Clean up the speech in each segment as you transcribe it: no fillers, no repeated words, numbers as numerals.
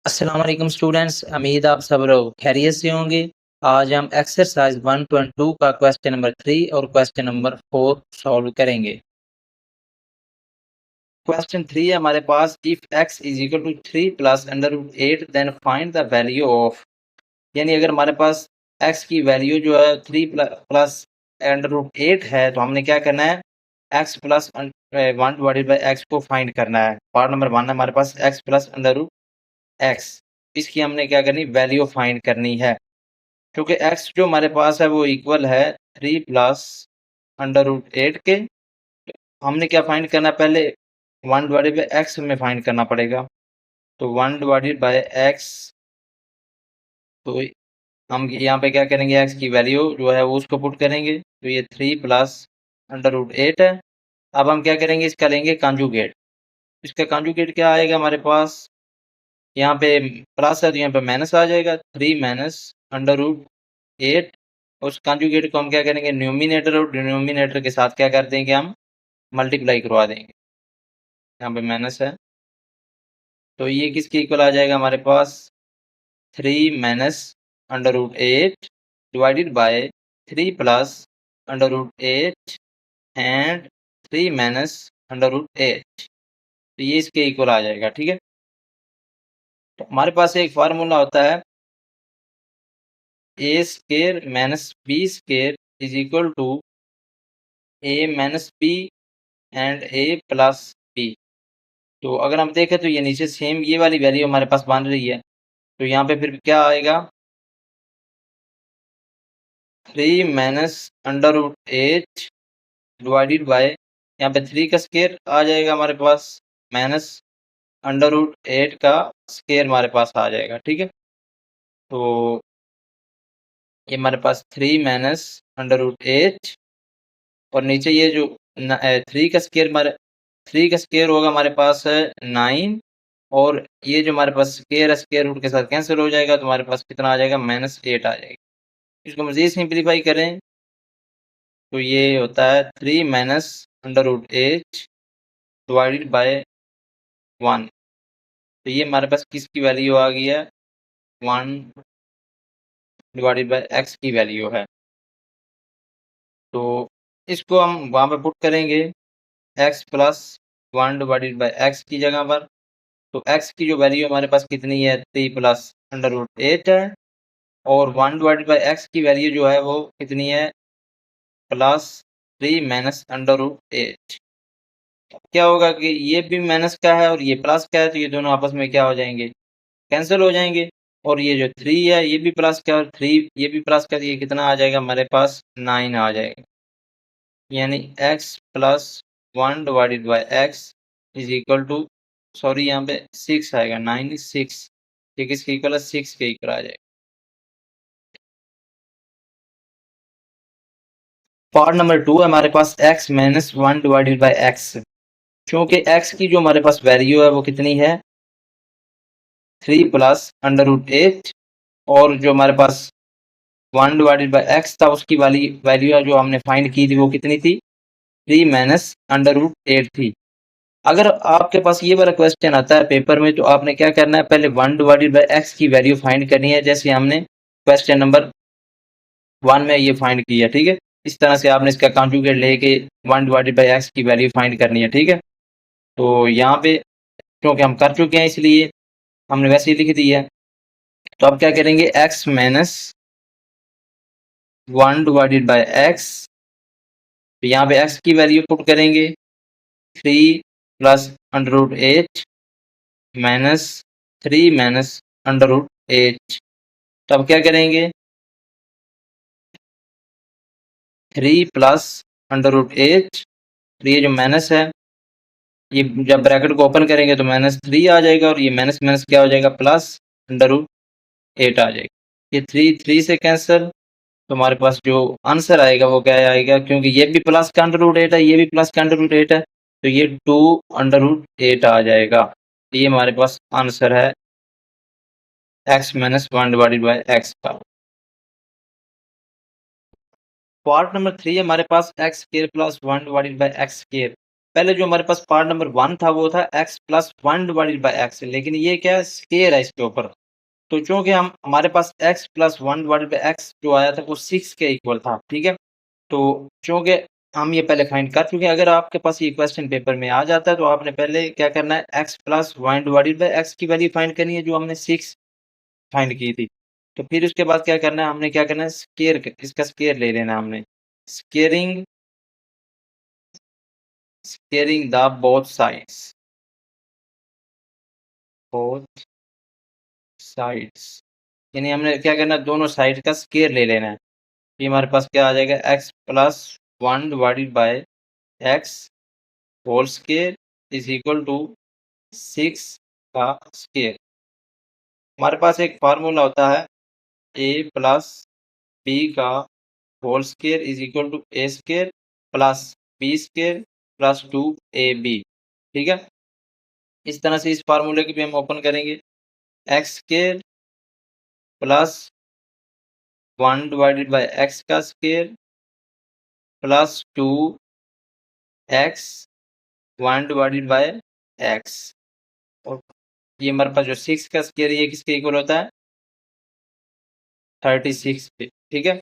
अस्सलाम वालेकुम स्टूडेंट्स, उम्मीद आप सब लोग खैरियत से होंगे। आज हम एक्सरसाइज 1.2 का क्वेश्चन नंबर 3 और क्वेश्चन नंबर 4 सॉल्व करेंगे। क्वेश्चन 3 है हमारे पास, if x is equal to 3 plus under root 8 then find the value of. यानी अगर हमारे पास x की वैल्यू जो है 3 प्लस अंडर रूट 8 है तो हमने क्या करना है, x plus 1 divided by x को फाइंड करना है। पार्ट नंबर 1 है हमारे पास x plus under root x, इसकी हमने क्या करनी, वैल्यू फाइंड करनी है। क्योंकि x जो हमारे पास है वो इक्वल है 3 प्लस अंडर रूट 8 के। हमने क्या फाइंड करना है, पहले 1 डिवाइडेड बाई एक्स में फाइंड करना पड़ेगा। तो 1 डिवाइडेड बाई एक्स, तो हम यहाँ पे क्या करेंगे, x की वैल्यू जो है वो उसको पुट करेंगे। तो ये 3 प्लस अंडर रूट 8 है। अब हम क्या करेंगे, इसका लेंगे कॉन्जुगेट। इसका कॉन्जुगेट क्या आएगा हमारे पास, यहाँ पे प्लस है तो यहाँ पे माइनस आ जाएगा, 3 माइनस अंडर रूट 8। उस कॉन्जुगेट को हम क्या करेंगे, न्यूमिनेटर और डिनोमिनेटर के साथ क्या कर देंगे, हम मल्टीप्लाई करवा देंगे। यहाँ पे माइनस है तो ये किसके इक्वल आ जाएगा हमारे पास, 3 minus under root 8 divided by 3 plus under root 8 and 3 minus under root 8। तो ये इसके इक्वल आ जाएगा। ठीक है, तो हमारे पास एक फार्मूला होता है, a square minus b square is equal to a minus b and a plus b. तो अगर हम देखें तो ये नीचे सेम ये वाली वैल्यू हमारे पास बन रही है। तो यहाँ पे फिर क्या आएगा, 3 minus under root 8 divided by, यहाँ पे 3 का स्केयर आ जाएगा हमारे पास, माइनस अंडर रूट 8 का स्केयर हमारे पास आ जाएगा। ठीक है, तो ये हमारे पास 3 माइनस अंडर रूट 8 और नीचे ये जो 3 का स्केयर, हमारे 3 का स्केयर होगा हमारे पास है 9, और ये जो हमारे पास स्केयर है स्केयर रूट के साथ कैंसिल हो जाएगा, तो हमारे पास कितना आ जाएगा, -8 आ जाएगा। इसको मजीद सिंप्लीफाई करें तो ये होता है 3 minus under root 8 divided by 1। तो ये हमारे पास किसकी वैल्यू आ गई है, 1 डिवाइडेड बाय एक्स की वैल्यू है। तो इसको हम वहाँ पे पुट करेंगे, x plus 1 divided by x की जगह पर। तो x की जो वैल्यू हमारे पास कितनी है, 3 प्लस अंडर रूट 8 है, और 1 डिवाइडेड बाई एक्स की वैल्यू जो है वो कितनी है, प्लस 3 माइनस अंडर रूट 8। क्या होगा कि ये भी माइनस का है और ये प्लस का है, तो ये दोनों आपस में क्या हो जाएंगे, कैंसिल हो जाएंगे। और ये जो 3 है ये भी प्लस का और 3 ये भी प्लस का, तो ये कितना आ जाएगा हमारे पास, 9 आ जाएगा। यानी x plus 1 divided by x is equal to, sorry यहाँ पे 6 आएगा, 9 6, ये किसके इक्वल है, 6 के इक्वल आ जाएगा। पार्ट नंबर 2 है हमारे पास, x minus 1 divided by x. क्योंकि x की जो हमारे पास वैल्यू है वो कितनी है, 3 प्लस अंडर रूट 8, और जो हमारे पास 1 डिवाइडेड बाई एक्स था उसकी वाली वैल्यू है जो हमने फाइंड की थी वो कितनी थी, 3 माइनस अंडर रूट 8 थी। अगर आपके पास ये वाला क्वेश्चन आता है पेपर में तो आपने क्या करना है, पहले 1 डिवाइडेड बाई एक्स की वैल्यू फाइंड करनी है, जैसे हमने क्वेश्चन नंबर 1 में ये फाइंड किया। ठीक है, इस तरह से आपने इसका कॉन्जुगेट लेके 1 डिवाइडेड बाई एक्स की वैल्यू फाइंड करनी है। ठीक है, तो यहाँ पे क्योंकि हम कर चुके हैं इसलिए हमने वैसे ही लिख दी है। तो अब क्या करेंगे, x minus 1 divided by x, तो यहाँ पे x की वैल्यू पुट करेंगे, 3 plus under root 8 minus 3 minus under root 8। तो अब क्या करेंगे, 3 प्लस अंडर रूट 8, तो ये जो माइनस है ये जब ब्रैकेट को ओपन करेंगे तो -3 आ जाएगा, और ये माइनस माइनस क्या हो जाएगा, प्लस अंडर रूट 8 आ जाएगा। ये 3 3 से कैंसिल, तो हमारे पास जो आंसर आएगा वो क्या आएगा, क्योंकि ये भी प्लस का अंडर रूट 8 है, ये भी प्लस का अंडर रूट 8 है, तो ये 2 अंडर रूट 8 आ जाएगा। तो ये हमारे पास आंसर है x minus 1 divided by x का। पार्ट नंबर 3 हमारे पास x square plus 1 divided by x square. पहले जो हमारे पास पार्ट नंबर 1 था वो था x plus 1 divided by x, लेकिन ये क्या है, स्केयर है इसके ऊपर। तो चूंकि हम हमारे पास x plus 1 divided by x जो आया था वो 6 के इक्वल था, ठीक है। तो चूंकि हम ये पहले फाइंड कर चुके हैं, अगर आपके पास ये क्वेश्चन पेपर में आ जाता है तो आपने पहले क्या करना है, x plus 1 divided by x की वैल्यू फाइंड करनी है जो हमने 6 फाइंड की थी। तो फिर उसके बाद क्या करना है, हमने क्या करना है, स्केयर, इसका स्केयर ले लेना है हमने। Squaring squaring the both sides, both sides, यानी हमने क्या करना है, दोनों साइड का स्केयर ले लेना है। ये हमारे पास क्या आ जाएगा, x plus 1 divided by x whole square is equal to 6 का स्केयर। हमारे पास एक फार्मूला होता है a प्लस b का whole square is equal to a square plus b square plus 2ab, ठीक है। इस तरह से इस फार्मूले की भी हम ओपन करेंगे, x square plus 1 divided by x का square plus 2x 1 divided by x, और ये हमारे पास जो 6 का स्केयर ये किसके इक्वल होता है, 36 पे, ठीक है।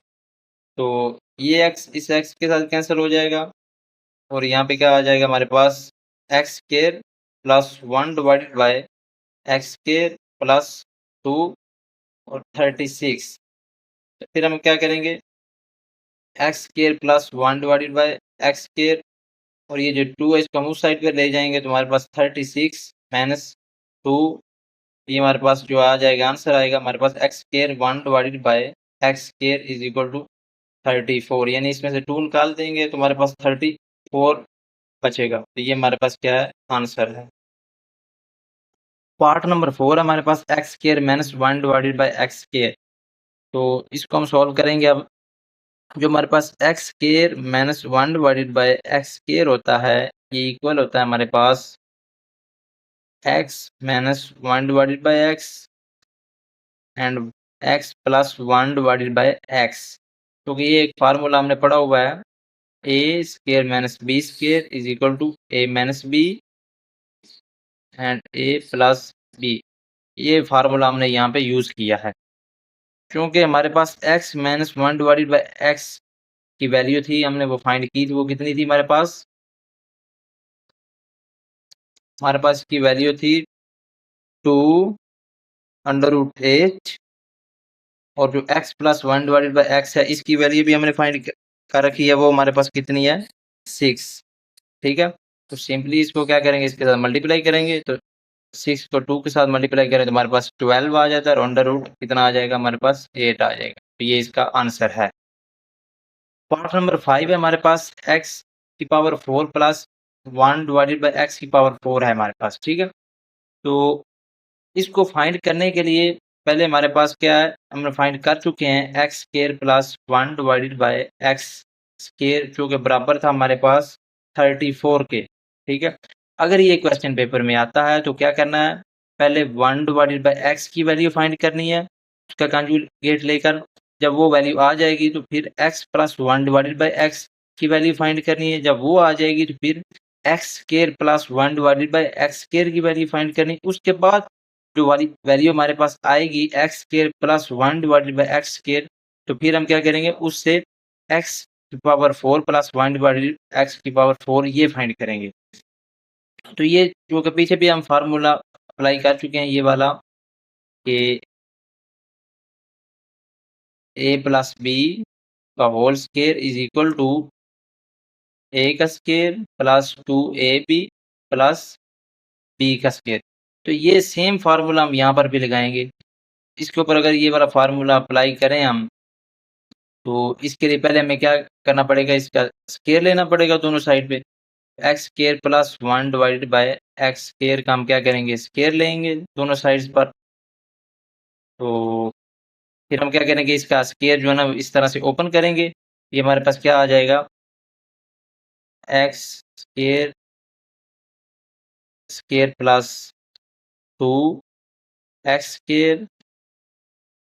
तो ये x इस x के साथ कैंसिल हो जाएगा और यहाँ पे क्या आ जाएगा हमारे पास, x square plus 1 divided by x square plus 2 और 36। तो फिर हम क्या करेंगे, x square plus 1 divided by x square, और ये जो 2 है इसको हम उस साइड पे ले जाएंगे तो हमारे पास 36 माइनस 2, ये हमारे पास जो आ जाएगा आंसर आएगा हमारे पास x square 1 divided by x square is equal to 34, यानी इसमें से 2 निकाल देंगे तो हमारे पास 34 बचेगा। तो ये हमारे पास क्या है, आंसर है। पार्ट नंबर 4 हमारे पास x square minus 1 divided by x square. तो इसको हम सॉल्व करेंगे। अब जो हमारे पास x square minus 1 divided by x square होता है, ये इक्वल होता है हमारे पास x minus 1 divided by x and x plus 1 divided by x, क्योंकि ये एक फार्मूला हमने पढ़ा हुआ है, a square minus b square is equal to a minus b and a plus b। ये फार्मूला हमने यहाँ पे यूज किया है क्योंकि हमारे पास x minus 1 divided by x की वैल्यू थी, हमने वो फाइंड की थी, वो कितनी थी हमारे पास की वैल्यू थी 2 अंडर रूट h, और जो x plus 1 divided by x है इसकी वैल्यू भी हमने फाइंड कर रखी है, वो हमारे पास कितनी है, 6, ठीक है। तो सिंपली इसको क्या करेंगे, इसके साथ मल्टीप्लाई करेंगे, तो 6 को 2 के साथ मल्टीप्लाई करें तो हमारे पास 12 आ जाता है, और अंडर रूट कितना आ जाएगा हमारे पास, 8 आ जाएगा। तो ये इसका आंसर है। पार्ट नंबर 5 है हमारे पास x की power 4 plus 1 divided by x की पावर 4 है हमारे पास, ठीक है। तो इसको फाइंड करने के लिए पहले हमारे पास क्या है, हमने फाइंड कर चुके हैं x square plus 1 divided by x square जो कि बराबर था हमारे पास 34 के, ठीक है। अगर ये क्वेश्चन पेपर में आता है तो क्या करना है, पहले 1 डिवाइडेड बाय x की वैल्यू फाइंड करनी है, उसका कंजुगेट लेकर, जब वो वैल्यू आ जाएगी तो फिर x plus 1 divided by x की वैल्यू फाइंड करनी है, जब वो आ जाएगी तो फिर x square plus 1 divided by x square की वैल्यू फाइंड करनी, उसके बाद जो वाली वैल्यू हमारे पास आएगी x square plus 1 divided by x square, तो फिर हम क्या करेंगे, उससे x की पावर 4 प्लस 1 डिवाइडेड x की पावर 4 ये फाइंड करेंगे। तो ये जो कि पीछे भी हम फार्मूला अप्लाई कर चुके हैं, ये वाला कि a प्लस बी का whole square is equal to a का square plus 2ab plus b का स्केयर। तो ये सेम फार्मूला हम यहाँ पर भी लगाएंगे। इसके ऊपर अगर ये वाला फार्मूला अप्लाई करें हम, तो इसके लिए पहले हमें क्या करना पड़ेगा, इसका स्केयर लेना पड़ेगा दोनों साइड पे। X square plus 1 divided by x square का हम क्या करेंगे, स्केयर लेंगे दोनों साइड्स पर। तो फिर हम क्या करेंगे, इसका स्केयर जो है ना इस तरह से ओपन करेंगे, ये हमारे पास क्या आ जाएगा, x square square plus 2 x square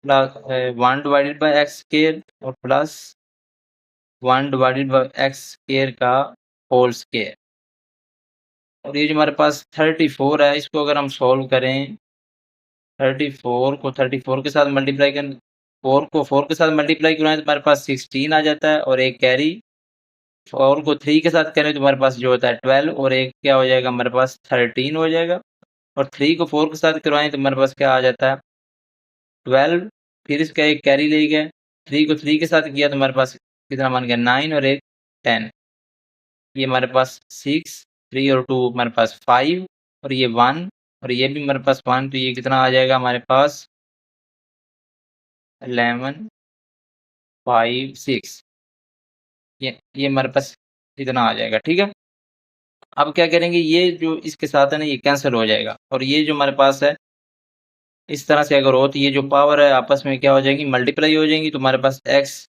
plus 1 divided by x square और plus 1 divided by x square का होल स्केयर। और ये जो हमारे पास 34 है, इसको अगर हम सॉल्व करें 34 के साथ मल्टीप्लाई कर 4 को 4 के साथ मल्टीप्लाई करवाएं तो हमारे पास 16 आ जाता है और एक कैरी। 4 को 3 के साथ करें तो हमारे पास जो होता है 12 और एक क्या हो जाएगा हमारे पास 13 हो जाएगा। और 3 को 4 के साथ करवाएं तो हमारे पास क्या आ जाता है 12। फिर इसका एक कैरी ले गए, 3 को 3 के साथ किया तो हमारे पास कितना बन गया 9 और एक 10। ये हमारे पास 6, 3 और 2 हमारे पास 5 और ये 1 और ये भी हमारे पास 1, तो ये कितना आ जाएगा हमारे पास 11, 5, 6। ये हमारे पास इतना आ जाएगा, ठीक है। अब क्या करेंगे, ये जो इसके साथ है ना ये कैंसिल हो जाएगा और ये जो हमारे पास है इस तरह से अगर हो तो ये जो पावर है आपस में क्या हो जाएगी मल्टीप्लाई हो जाएंगी। तो हमारे पास x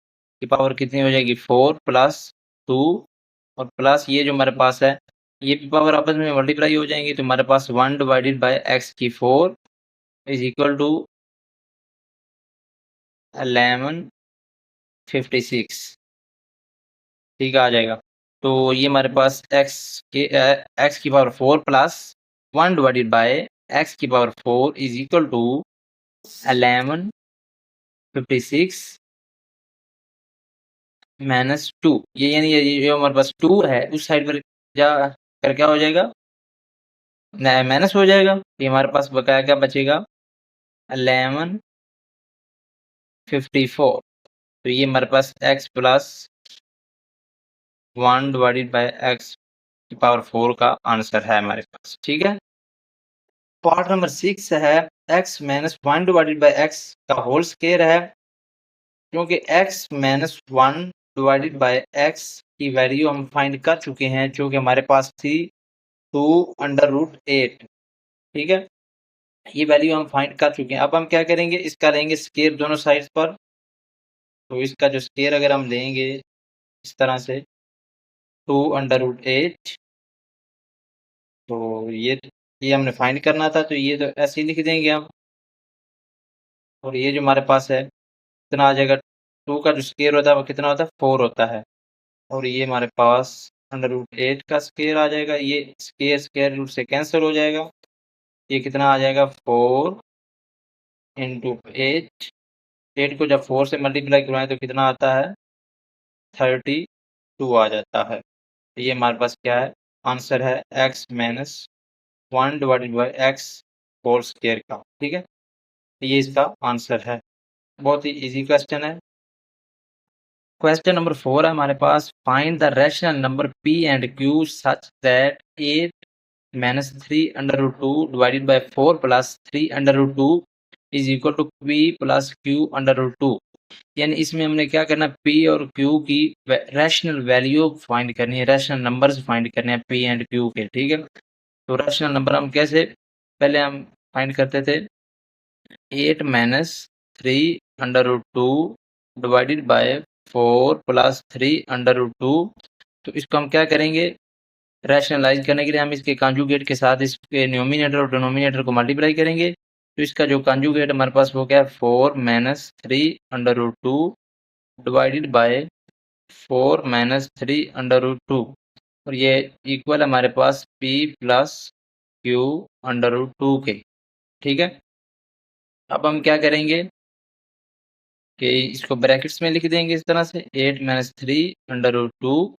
की पावर कितनी हो जाएगी 4 प्लस 2 और प्लस ये जो हमारे पास है ये भी पावर आपस में मल्टीप्लाई हो जाएंगी। तो हमारे पास 1 डिवाइडेड बाय x की 4 इज इक्वल टू 1156, ठीक है आ जाएगा। तो ये हमारे पास x की power 4 plus 1 divided by x की पावर 4 इज इक्वल टू 1156 -2। ये यानी ये जो हमारे पास 2 है उस साइड पर जा कर क्या हो जाएगा माइनस हो जाएगा। ये हमारे पास बकाया क्या बचेगा 1154। तो ये हमारे पास x plus 1 divided by x की पावर 4 का आंसर है हमारे पास, ठीक है। पार्ट नंबर 6 है x minus 1 divided by x का होल स्क्वायर है। क्योंकि x minus 1 divided by x की वैल्यू हम फाइंड कर चुके हैं जो कि हमारे पास थी 2√8, ठीक है। ये वैल्यू हम फाइंड कर चुके हैं। अब हम क्या करेंगे इसका लेंगे स्क्वायर दोनों साइड्स पर। तो इसका जो स्क्वायर अगर हम लेंगे इस तरह से 2√8, तो ये हमने फाइंड करना था तो ये तो ऐसे ही लिख देंगे हम। और ये जो हमारे पास है कितना आ जाएगा 2 का जो स्क्वायर होता है वो कितना होता है 4 होता है। और ये हमारे पास √8 का स्क्वायर आ जाएगा। ये स्क्वायर रूट से कैंसिल हो जाएगा। ये कितना आ जाएगा 4 इंटू 8। 8 को जब 4 से मल्टीप्लाई करवाएं तो कितना आता है 32 आ जाता है। तो ये हमारे पास क्या है आंसर है x minus 1 divided by x whole square का, ठीक है। ये इसका आंसर है। बहुत ही इजी क्वेश्चन है। क्वेश्चन नंबर 4 है हमारे पास, find the rational number p and q such that 8 minus 3√2 divided by 4 plus 3√2 is equal to p plus q√2। यानी इसमें हमने क्या करना p और q की रैशनल वैल्यू फाइंड करनी है, रैशनल नंबर्स फाइंड करने हैं p एंड q के, ठीक है। तो रैशनल नंबर हम कैसे पहले हम फाइंड करते थे 8 माइनस 3√2 डिवाइडेड बाय 4 प्लस 3√2। तो इसको हम क्या करेंगे रैशनलाइज करने के लिए हम इसके कॉन्जुगेट के साथ इसके न्यूमिनेटर और डिनोमिनेटर को मल्टीप्लाई करेंगे। तो इसका जो कॉन्जुगेट हमारे पास वो क्या है 4 माइनस 3√2 डिवाइडेड बाय 4 माइनस 3√2 और ये इक्वल हमारे पास p प्लस q√2 के, ठीक है। अब हम क्या करेंगे कि इसको ब्रैकेट्स में लिख देंगे इस तरह से 8 माइनस 3√2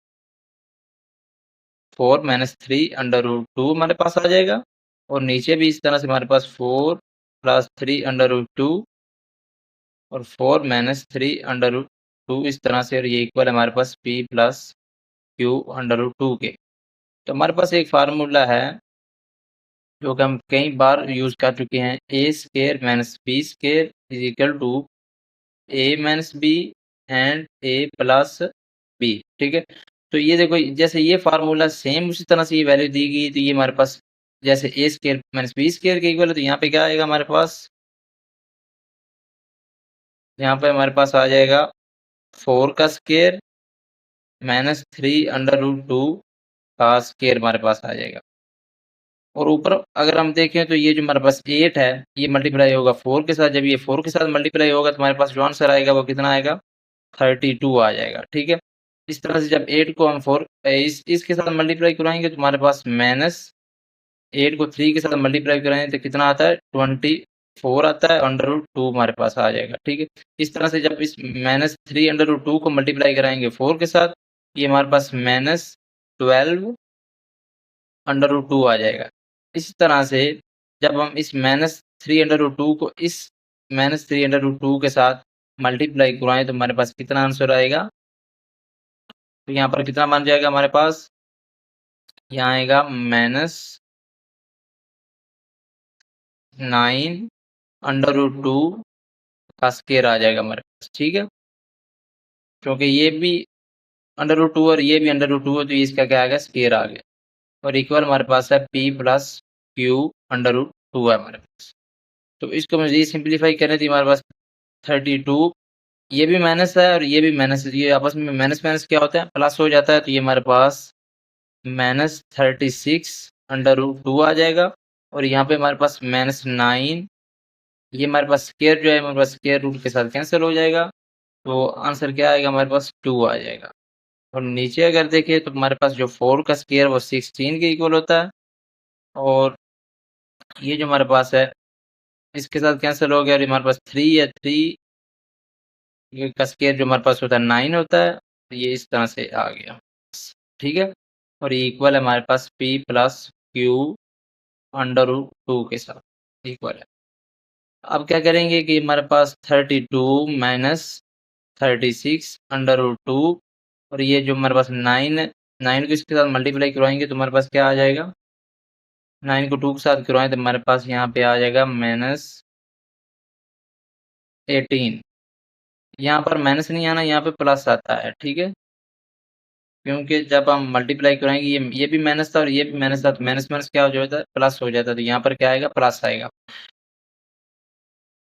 4 माइनस 3√2 हमारे पास आ जाएगा। और नीचे भी इस तरह से हमारे पास 4 प्लस 3√2 और 4 माइनस 3√2 इस तरह से, और ये इक्वल हमारे पास p प्लस q√2 के। तो हमारे पास एक फार्मूला है जो कि हम कई बार यूज कर चुके हैं, a square minus b square is equal to a minus b and a plus b, ठीक है। तो ये देखो जैसे ये फार्मूला सेम उसी तरह से ये वैल्यू दी गई, तो ये हमारे पास जैसे a square minus b square के इक्वल है, तो यहाँ पे क्या आएगा हमारे पास, यहाँ पे हमारे पास आ जाएगा 4 का स्क्वायर माइनस 3√2 का स्क्वायर हमारे पास आ जाएगा। और ऊपर अगर हम देखें तो ये जो हमारे पास 8 है ये मल्टीप्लाई होगा 4 के साथ। जब ये 4 के साथ मल्टीप्लाई होगा तो हमारे पास जो आंसर आएगा वो कितना आएगा 32 आ जाएगा, ठीक है। इस तरह से जब 8 को हम 4 इसके साथ मल्टीप्लाई कराएंगे तो हमारे पास माइनस 8 को 3 के साथ मल्टीप्लाई कराएं तो कितना आता है 24 आता है, अंडर रूट 2 हमारे पास आ जाएगा। ठीक है, इस तरह से जब इस -3 अंडर रूट 2 को मल्टीप्लाई कराएंगे 4 के साथ, ये हमारे पास -12 अंडर रूट 2 आ जाएगा। इस तरह से जब हम इस -3 अंडर रूट 2 को इस -3 अंडर रूट 2 के साथ मल्टीप्लाई कराएं तो हमारे पास कितना आंसर आएगा, तो यहाँ पर कितना बन जाएगा हमारे पास, यहाँ आएगा -9 अंडर रूट 2 का स्क्वायर आ जाएगा हमारे पास। ठीक है, क्योंकि ये भी अंडर रूट 2 और ये भी अंडर रूट 2 है, तो इसका क्या आ गया, स्क्वायर आ गया, और इक्वल हमारे पास है p plus q under root 2 है हमारे पास। तो इसको मुझे सिंप्लीफाई करने थी, हमारे पास 32, ये भी माइनस है और ये भी माइनस है, ये आपस में माइनस माइनस क्या होता है, प्लस हो जाता है, तो ये हमारे पास -36 अंडर रूट 2 आ जाएगा, और यहाँ पे हमारे पास -9, ये हमारे पास स्क्वायर जो है हमारे पास स्क्वायर रूट के साथ कैंसिल हो जाएगा, तो आंसर क्या आएगा हमारे पास 2 आ जाएगा। और नीचे अगर देखें तो हमारे पास जो 4 का स्क्वायर वो 16 के इक्वल होता है, और ये जो हमारे पास है इसके साथ कैंसिल हो गया, और हमारे पास 3 है, 3 का स्क्वायर जो हमारे पास होता है 9 होता है, तो ये इस तरह से आ गया। ठीक है, और ये इक्वल है हमारे पास p plus q under root 2 के साथ इक्वल है। अब क्या करेंगे कि हमारे पास 32 माइनस 36 अंडर रूट 2, और ये जो हमारे पास 9 है, 9 को इसके साथ मल्टीप्लाई करवाएंगे तो हमारे पास क्या आ जाएगा, 9 को 2 के साथ करवाएं तो हमारे पास यहाँ पे आ जाएगा -18। यहाँ पर माइनस नहीं आना, यहाँ पे प्लस आता है। ठीक है, क्योंकि जब हम मल्टीप्लाई कराएंगे ये भी माइनस था और ये भी माइनस था, तो माइनस माइनस क्या हो जाता है, प्लस हो जाता है, तो यहाँ पर क्या आएगा, प्लस आएगा,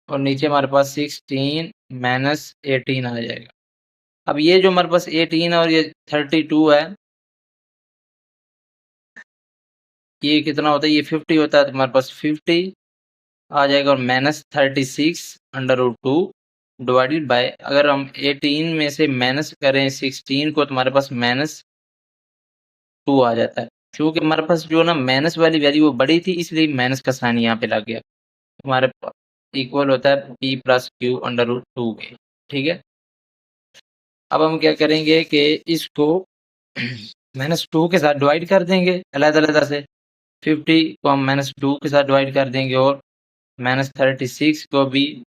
और नीचे हमारे पास 16 माइनस 18 आ जाएगा। अब ये जो हमारे पास 18 है और ये 32 है, ये कितना होता है, ये 50 होता है, तो हमारे पास 50 आ जाएगा, और -36 अंडर रूट 2 डिवाइडेड बाय, अगर हम 18 में से माइनस करें 16 को तो हमारे पास -2 आ जाता है, क्योंकि हमारे पास जो ना माइनस वाली वैल्यू वो बड़ी थी, इसलिए माइनस का साइन यहाँ पे लग गया, हमारे इक्वल होता है p plus q under root 2 के। ठीक है, अब हम क्या करेंगे कि इसको -2 के साथ डिवाइड कर देंगे अलग-अलग से, 50 को हम -2 के साथ डिवाइड कर देंगे, और -36 को भी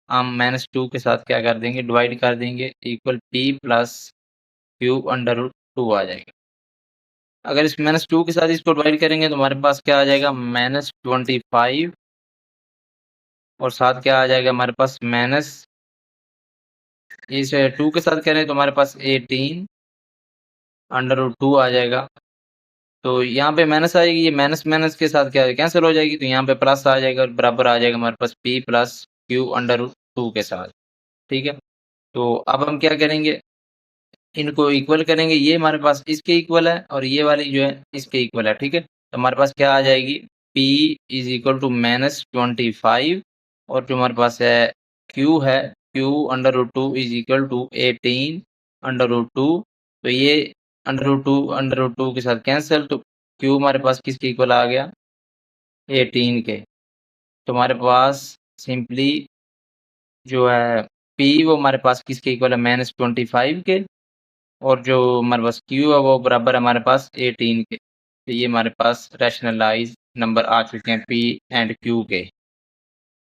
हम -2 के साथ क्या कर देंगे, डिवाइड कर देंगे, equal p plus q under root 2 आ जाएगा। अगर इस -2 के साथ इसको डिवाइड करेंगे तो हमारे पास क्या आ जाएगा, -25, और साथ क्या आ जाएगा हमारे पास माइनस, इस 2 के साथ करें तो हमारे पास 18 अंडर रूट 2 आ जाएगा, तो यहाँ पे माइनस आएगी, ये माइनस माइनस के साथ क्या कैंसिल हो जाएगी, तो यहाँ पे प्लस आ जाएगा, और बराबर आ जाएगा हमारे पास p plus q under root 2 के साथ। ठीक है, तो अब हम क्या करेंगे, इनको इक्वल करेंगे, ये हमारे पास इसके इक्वल है और ये वाली जो है इसके इक्वल है। ठीक है, तो हमारे पास क्या आ जाएगी, p इज इक्वल टू -25, और जो हमारे पास है q है, q under root 2 is equal to 18 under root 2, तो ये अंडर रूट 2 के साथ कैंसिल, तो q हमारे पास किसके इक्वल आ गया, 18 के, तो हमारे पास सिंपली जो है p वो हमारे पास किसके इक्वल है, -25 के, और जो हमारे पास क्यू है वो बराबर हमारे पास 18 के, तो ये हमारे पास रैशनलाइज नंबर आ चुके हैं पी एंड क्यू के।